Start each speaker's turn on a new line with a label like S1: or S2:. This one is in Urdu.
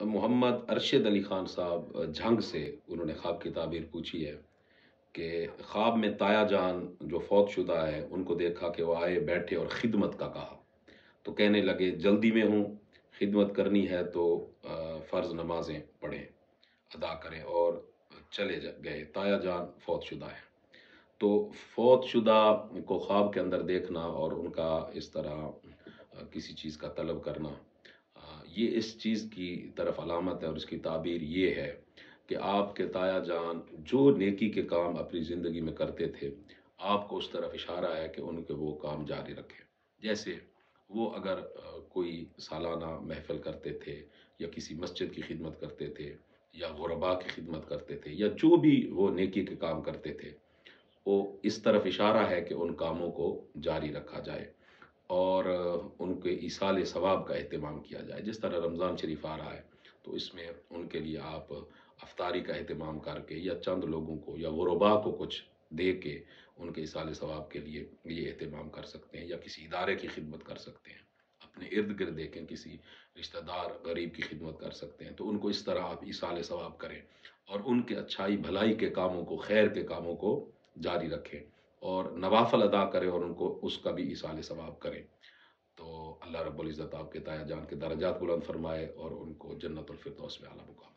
S1: محمد ارشد علی خان صاحب جھنگ سے انہوں نے خواب کی تعبیر پوچھی ہے کہ خواب میں تایا جان جو فوت شدہ ہے ان کو دیکھا کہ وہ آئے بیٹھے اور خدمت کا کہا، تو کہنے لگے جلدی میں ہوں، خدمت کرنی ہے تو فرض نمازیں پڑھیں، ادا کریں، اور چلے گئے۔ تایا جان فوت شدہ ہے، تو فوت شدہ کو خواب کے اندر دیکھنا اور ان کا اس طرح کسی چیز کا طلب کرنا، یہ اس چیز کی طرف علامت ہے، اور اس کی تعبیر یہ ہے کہ آپ کے تایا جان جو نیکی کے کام اپنی زندگی میں کرتے تھے، آپ کو اس طرف اشارہ ہے کہ ان کے وہ کام جاری رکھیں۔ جیسے وہ اگر کوئی سالانہ محفل کرتے تھے، یا کسی مسجد کی خدمت کرتے تھے، یا غرباء کی خدمت کرتے تھے، یا جو بھی وہ نیکی کے کام کرتے تھے، وہ اس طرف اشارہ ہے کہ ان کاموں کو جاری رکھا جائے اور ان کے ایصال ثواب کا اہتمام کیا جائے۔ جس طرح رمضان شریف آ رہا ہے تو اس میں ان کے لیے آپ افطاری کا اہتمام کر کے، یا چند لوگوں کو یا غرباء کو کچھ دے کے ان کے ایصال ثواب کے لیے یہ اہتمام کر سکتے ہیں، یا کسی ادارے کی خدمت کر سکتے ہیں۔ اپنے ارد گرد دیکھیں، کسی رشتہ دار غریب کی خدمت کر سکتے ہیں، تو ان کو اس طرح آپ ایصال ثواب کریں اور ان کے اچھائی بھلائی کے کاموں کو، خیر کے کاموں کو جاری رکھیں، اور نوافل ادا کریں اور ان کو اس کا بھی ایصال ثواب کریں۔ تو اللہ رب العزت آپ کے تایا جان کے درجات بلند فرمائے اور ان کو جنت الفردوس میں اعلیٰ مقام